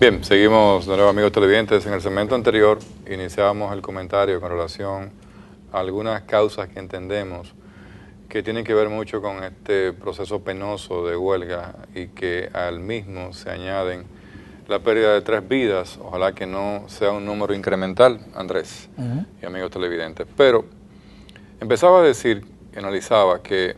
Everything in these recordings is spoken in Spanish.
Bien, seguimos de nuevo, amigos televidentes. En el segmento anterior iniciábamos el comentario con relación a algunas causas que entendemos que tienen que ver mucho con este proceso penoso de huelga y que al mismo se añaden la pérdida de 3 vidas. Ojalá que no sea un número incremental, Andrés y amigos televidentes. Pero empezaba a decir, analizaba que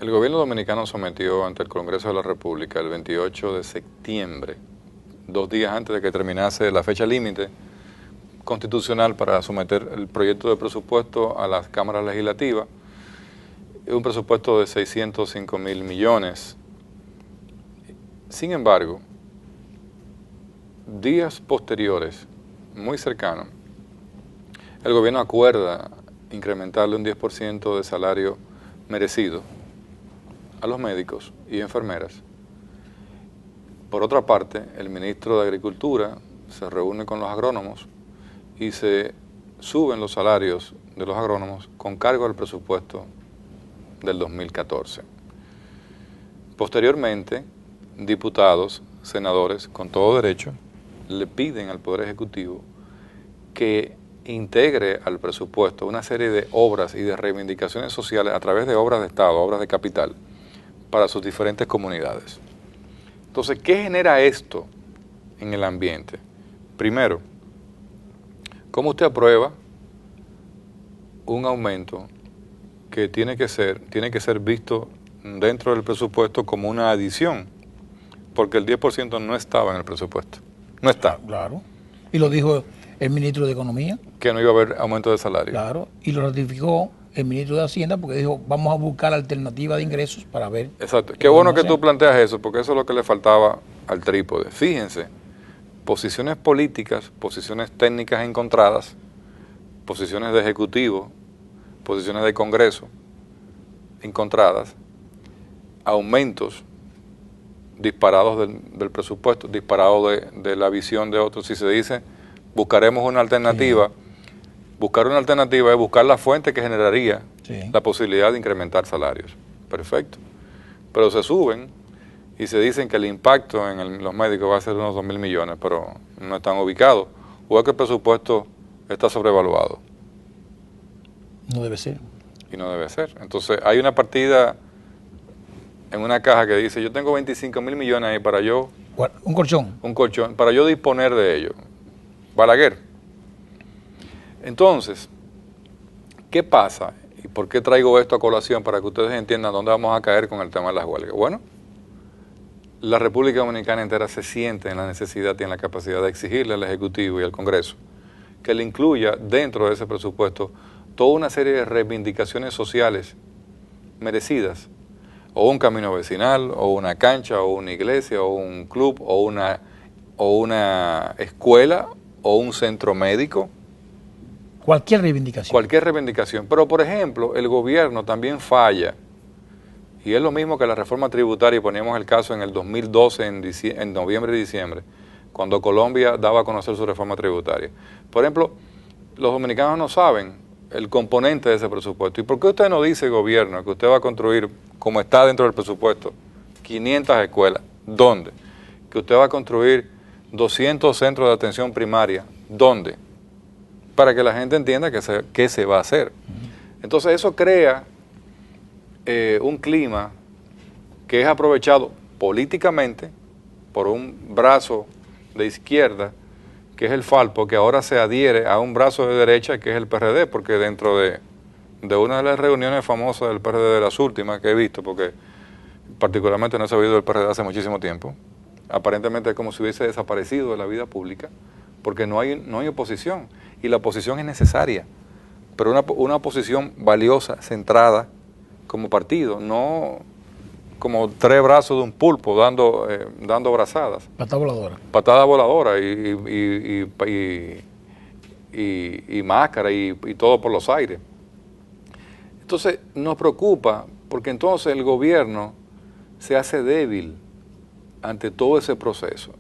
el gobierno dominicano sometió ante el Congreso de la República el 28 de septiembre, 2 días antes de que terminase la fecha límite constitucional para someter el proyecto de presupuesto a las cámaras legislativas, un presupuesto de 605.000 millones. Sin embargo, días posteriores, muy cercanos, el gobierno acuerda incrementarle un 10% de salario merecido a los médicos y enfermeras. Por otra parte, el ministro de Agricultura se reúne con los agrónomos y se suben los salarios de los agrónomos con cargo al presupuesto del 2014. Posteriormente, diputados, senadores, con todo derecho, le piden al Poder Ejecutivo que integre al presupuesto una serie de obras y de reivindicaciones sociales a través de obras de Estado, obras de capital, para sus diferentes comunidades. Entonces, ¿qué genera esto en el ambiente? Primero, ¿cómo usted aprueba un aumento que tiene que ser visto dentro del presupuesto como una adición? Porque el 10% no estaba en el presupuesto. No está. Claro. Y lo dijo el ministro de Economía. Que no iba a haber aumento de salario. Claro. Y lo ratificó el ministro de Hacienda porque dijo, vamos a buscar alternativas de ingresos para ver. Exacto. Qué bueno que tú planteas eso, porque eso es lo que le faltaba al trípode. Fíjense, posiciones políticas, posiciones técnicas encontradas, posiciones de ejecutivo, posiciones de Congreso encontradas, aumentos disparados del presupuesto, disparados de la visión de otros. Si se dice, buscaremos una alternativa, buscar una alternativa es buscar la fuente que generaría la posibilidad de incrementar salarios. Perfecto. Pero se suben y se dicen que el impacto en los médicos va a ser unos 2.000 millones, pero no están ubicados. ¿O es que el presupuesto está sobrevaluado? No debe ser. Y no debe ser. Entonces, hay una partida en una caja que dice, yo tengo 25.000 millones ahí para yo... Un colchón. Un colchón, para yo disponer de ello. Balaguer. Entonces, ¿qué pasa? ¿Y por qué traigo esto a colación? Para que ustedes entiendan dónde vamos a caer con el tema de las huelgas. Bueno, la República Dominicana entera se siente en la necesidad y en la capacidad de exigirle al Ejecutivo y al Congreso que le incluya dentro de ese presupuesto toda una serie de reivindicaciones sociales merecidas, o un camino vecinal, o una cancha, o una iglesia, o un club, o una escuela, o un centro médico. Cualquier reivindicación. Cualquier reivindicación. Pero, por ejemplo, el gobierno también falla, y es lo mismo que la reforma tributaria, y poníamos el caso en el 2012, en noviembre y diciembre, cuando Colombia daba a conocer su reforma tributaria. Por ejemplo, los dominicanos no saben el componente de ese presupuesto. ¿Y por qué usted no dice, gobierno, que usted va a construir, como está dentro del presupuesto, 500 escuelas? ¿Dónde? Que usted va a construir 200 centros de atención primaria. ¿Dónde? Para que la gente entienda qué se va a hacer. Entonces eso crea un clima que es aprovechado políticamente por un brazo de izquierda, que es el Falpo, que ahora se adhiere a un brazo de derecha, que es el PRD, porque dentro de una de las reuniones famosas del PRD, de las últimas que he visto, porque particularmente no he sabido del PRD hace muchísimo tiempo, aparentemente es como si hubiese desaparecido de la vida pública, porque no hay oposición, y la oposición es necesaria, pero una oposición valiosa, centrada como partido, no como 3 brazos de un pulpo dando brazadas. Patada voladora. Patada voladora y máscara y todo por los aires. Entonces nos preocupa porque entonces el gobierno se hace débil ante todo ese proceso.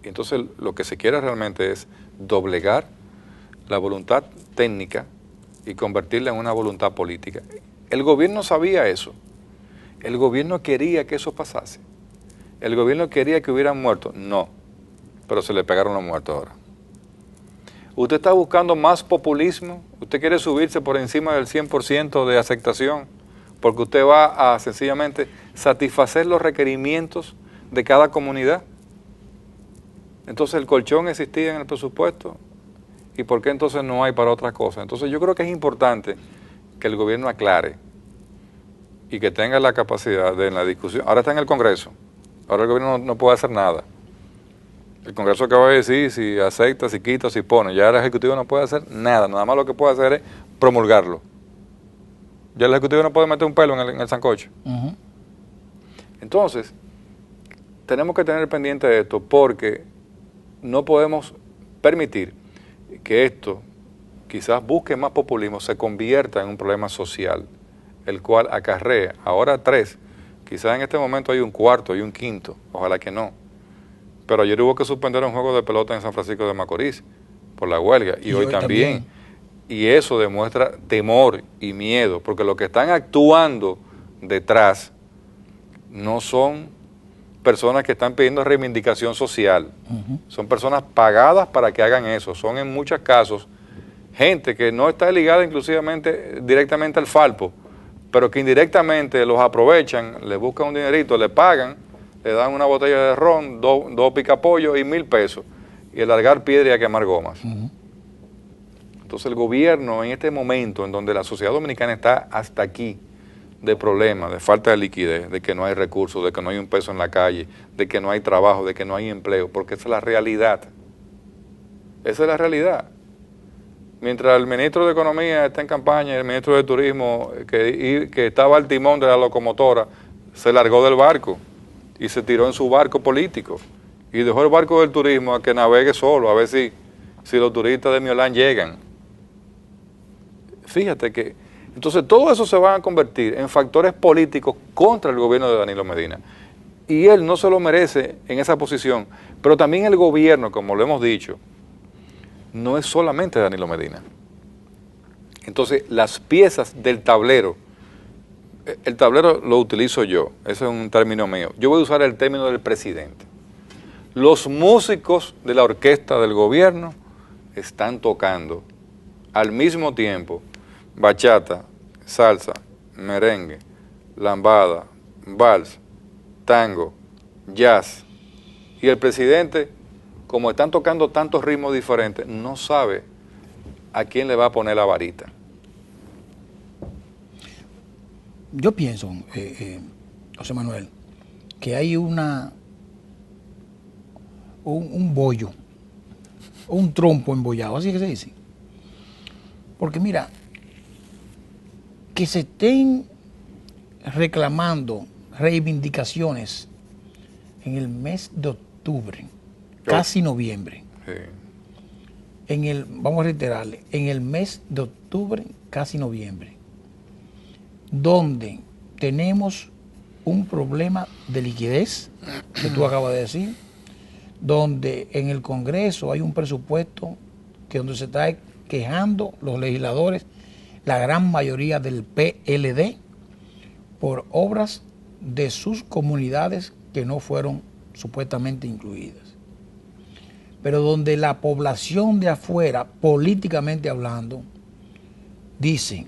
Y entonces lo que se quiere realmente es doblegar la voluntad técnica y convertirla en una voluntad política. El gobierno sabía eso. El gobierno quería que eso pasase. El gobierno quería que hubieran muerto. No. pero se le pegaron los muertos ahora. Usted está buscando más populismo, usted quiere subirse por encima del 100% de aceptación, porque usted va a sencillamente satisfacer los requerimientos de cada comunidad. Entonces el colchón existía en el presupuesto, ¿y por qué entonces no hay para otras cosas? Entonces yo creo que es importante que el gobierno aclare y que tenga la capacidad de en la discusión. Ahora está en el Congreso, ahora el gobierno no puede hacer nada. El Congreso acaba de decir si acepta, si quita, si pone. Ya el Ejecutivo no puede hacer nada, nada más lo que puede hacer es promulgarlo. Ya el Ejecutivo no puede meter un pelo en el sancocho. Entonces, tenemos que tener pendiente de esto porque no podemos permitir que esto, quizás busque más populismo, se convierta en un problema social, el cual acarrea ahora 3, quizás en este momento hay un cuarto y un quinto, ojalá que no. Pero ayer hubo que suspender un juego de pelota en San Francisco de Macorís por la huelga y hoy también. Y eso demuestra temor y miedo, porque los que están actuando detrás no son personas que están pidiendo reivindicación social, son personas pagadas para que hagan eso, son en muchos casos gente que no está ligada inclusivamente directamente al Falpo, pero que indirectamente los aprovechan, les buscan un dinerito, le pagan, le dan una botella de ron, dos picapollos y 1,000 pesos, y el largar piedra y a quemar gomas. Entonces el gobierno en este momento en donde la sociedad dominicana está hasta aquí de problemas, de falta de liquidez, de que no hay recursos, de que no hay un peso en la calle, de que no hay trabajo, de que no hay empleo, porque esa es la realidad. Esa es la realidad. Mientras el ministro de Economía está en campaña, el ministro de Turismo, que estaba al timón de la locomotora, se largó del barco y se tiró en su barco político y dejó el barco del turismo a que navegue solo, a ver si los turistas de Miolán llegan. Fíjate que, entonces todo eso se va a convertir en factores políticos contra el gobierno de Danilo Medina. Y él no se lo merece en esa posición, pero también el gobierno, como lo hemos dicho, no es solamente Danilo Medina. Entonces, las piezas del tablero, el tablero lo utilizo yo, ese es un término mío. Yo voy a usar el término del presidente. Los músicos de la orquesta del gobierno están tocando al mismo tiempo bachata, salsa, merengue, lambada, vals, tango, jazz. Y el presidente, como están tocando tantos ritmos diferentes, no sabe a quién le va a poner la varita. Yo pienso, José Manuel, que hay un bollo, un trompo embollado, así que se dice. Porque mira, que se estén reclamando reivindicaciones en el mes de octubre, casi noviembre. Sí. Vamos a reiterarle, en el mes de octubre, casi noviembre, donde tenemos un problema de liquidez, que tú acabas de decir, donde en el Congreso hay un presupuesto que donde se está quejando los legisladores, la gran mayoría del PLD, por obras de sus comunidades que no fueron supuestamente incluidas. Pero donde la población de afuera, políticamente hablando, dice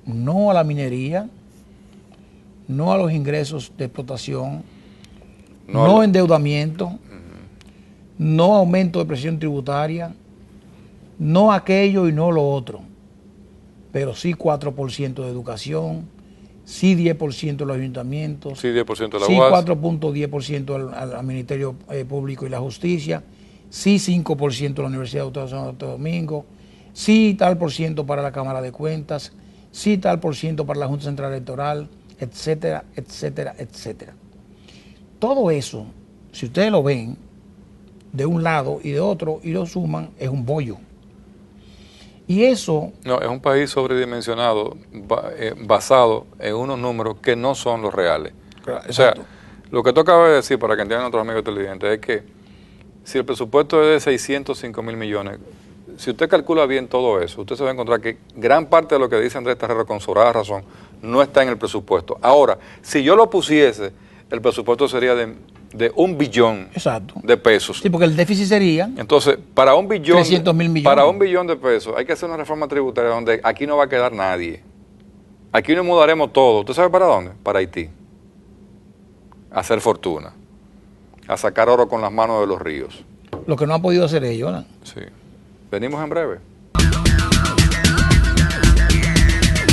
no a la minería, no a los ingresos de explotación, no endeudamiento, no aumento de presión tributaria, no aquello y no lo otro, pero sí 4% de educación, sí 10% de los ayuntamientos, sí 10% de la sí UAS, 4.10% al Ministerio Público y la Justicia, sí 5% a la Universidad Autónoma de Santo Domingo, sí tal por ciento para la Cámara de Cuentas, sí tal por ciento para la Junta Central Electoral, etcétera, etcétera, etcétera. Todo eso, si ustedes lo ven de un lado y de otro y lo suman, es un bollo. Y eso... No, es un país sobredimensionado, basado en unos números que no son los reales. Claro, o sea, lo que tú acabas de decir, para que entiendan nuestros amigos televidentes, es que si el presupuesto es de 605,000 millones, si usted calcula bien todo eso, usted se va a encontrar que gran parte de lo que dice Andrés Tarrero con sobrada razón no está en el presupuesto. Ahora, si yo lo pusiese, el presupuesto sería de de 1 billón Exacto. de pesos. Sí, porque el déficit sería Entonces, para 1 billón, 300.000 millones. para 1 billón de pesos hay que hacer una reforma tributaria donde aquí no va a quedar nadie. Aquí nos mudaremos todos. ¿Usted sabe para dónde? Para Haití. A hacer fortuna. A sacar oro con las manos de los ríos. lo que no han podido hacer ellos, ¿no? Sí. Venimos en breve.